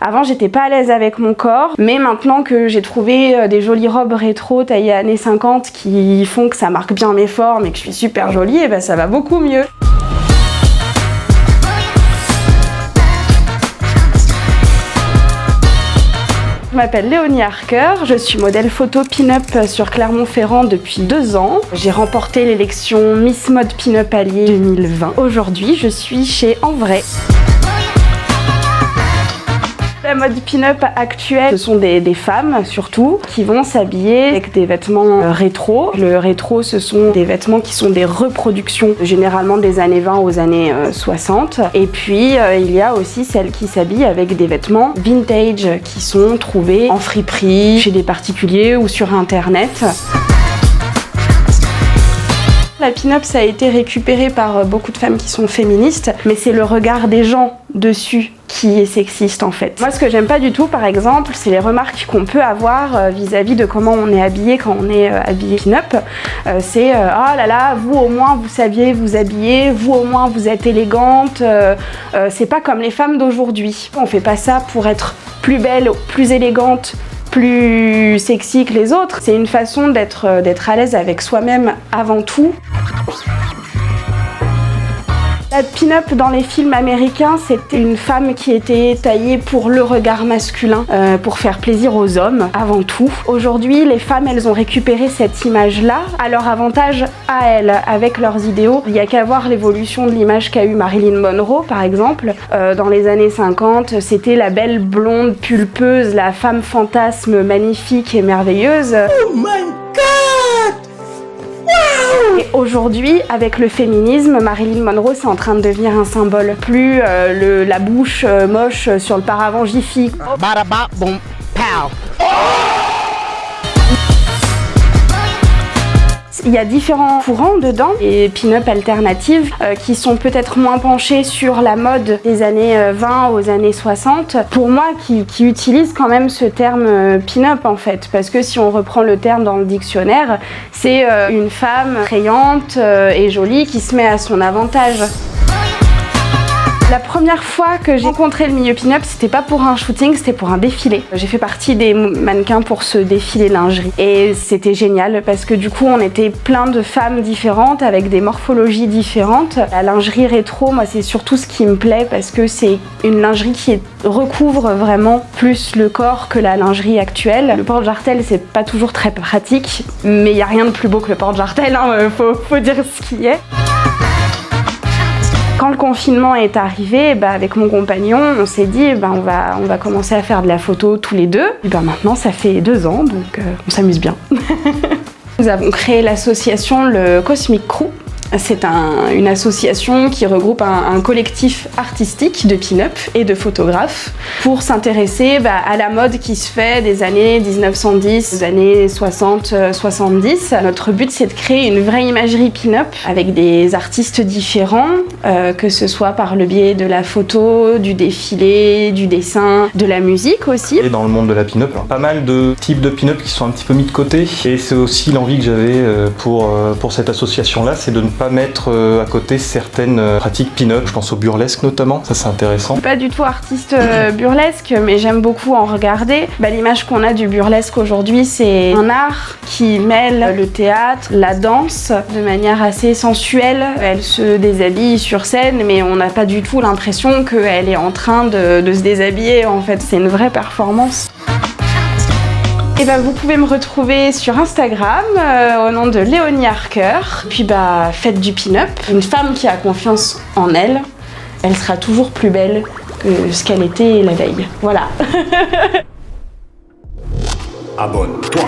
Avant, j'étais pas à l'aise avec mon corps, mais maintenant que j'ai trouvé des jolies robes rétro taillées années 50 qui font que ça marque bien mes formes et que je suis super jolie, et ben ça va beaucoup mieux. Je m'appelle Léonie Harker, je suis modèle photo pin-up sur Clermont-Ferrand depuis 2 ans. J'ai remporté l'élection Miss Mode Pin-up Allier 2020. Aujourd'hui, je suis chez En Vrai. La mode pin-up actuelle, ce sont des femmes surtout qui vont s'habiller avec des vêtements rétro. Le rétro, ce sont des vêtements qui sont des reproductions généralement des années 20 aux années 60. Et puis il y a aussi celles qui s'habillent avec des vêtements vintage qui sont trouvés en friperie, chez des particuliers ou sur internet. La pin-up, ça a été récupéré par beaucoup de femmes qui sont féministes, mais c'est le regard des gens dessus qui est sexiste en fait. Moi, ce que j'aime pas du tout, par exemple, c'est les remarques qu'on peut avoir vis-à-vis de comment on est habillé quand on est habillé pin-up. C'est oh là là, vous au moins vous saviez vous habiller, vous au moins vous êtes élégante. C'est pas comme les femmes d'aujourd'hui. On fait pas ça pour être plus belle, plus élégante, plus sexy que les autres. C'est une façon d'être à l'aise avec soi-même avant tout. La pin-up dans les films américains, c'était une femme qui était taillée pour le regard masculin, pour faire plaisir aux hommes avant tout. Aujourd'hui, les femmes, elles ont récupéré cette image-là à leur avantage à elles, avec leurs idéaux. Il n'y a qu'à voir l'évolution de l'image qu'a eu Marilyn Monroe, par exemple. Dans les années 50, c'était la belle blonde pulpeuse, la femme fantasme magnifique et merveilleuse. Oh my God! Et aujourd'hui, avec le féminisme, Marilyn Monroe, c'est en train de devenir un symbole. Plus la bouche moche sur le paravent Jiffy. Bon, pow. Il y a différents courants dedans, et pin-up alternatives qui sont peut-être moins penchées sur la mode des années 20 aux années 60. Pour moi, qui utilise quand même ce terme pin-up en fait, parce que si on reprend le terme dans le dictionnaire, c'est une femme attrayante et jolie qui se met à son avantage. La première fois que j'ai rencontré le milieu pin-up, c'était pas pour un shooting, c'était pour un défilé. J'ai fait partie des mannequins pour ce défilé lingerie. Et c'était génial parce que du coup, on était plein de femmes différentes avec des morphologies différentes. La lingerie rétro, moi, c'est surtout ce qui me plaît parce que c'est une lingerie qui recouvre vraiment plus le corps que la lingerie actuelle. Le porte-jartel, c'est pas toujours très pratique, mais il y a rien de plus beau que le porte-jartel, hein, faut dire ce qui est. Quand le confinement est arrivé, avec mon compagnon, on s'est dit on va commencer à faire de la photo tous les deux. Et maintenant ça fait 2 ans, donc on s'amuse bien. Nous avons créé l'association le Cosmic Crew. C'est une association qui regroupe un collectif artistique de pin-up et de photographes pour s'intéresser à la mode qui se fait des années 1910, des années 60-70. Notre but, c'est de créer une vraie imagerie pin-up avec des artistes différents, que ce soit par le biais de la photo, du défilé, du dessin, de la musique aussi. Et dans le monde de la pin-up, pas mal de types de pin-up qui sont un petit peu mis de côté. Et c'est aussi l'envie que j'avais pour cette association-là, c'est de ne pas mettre à côté certaines pratiques pin-up. Je pense au burlesque notamment, ça c'est intéressant. Je suis pas du tout artiste burlesque, mais j'aime beaucoup en regarder. L'image qu'on a du burlesque aujourd'hui, c'est un art qui mêle le théâtre, la danse de manière assez sensuelle. Elle se déshabille sur scène, mais on n'a pas du tout l'impression qu'elle est en train de se déshabiller. En fait, c'est une vraie performance. Et vous pouvez me retrouver sur Instagram au nom de Léonie Harker. Puis faites du pin-up. Une femme qui a confiance en elle, elle sera toujours plus belle que ce qu'elle était la veille. Voilà. Abonne-toi.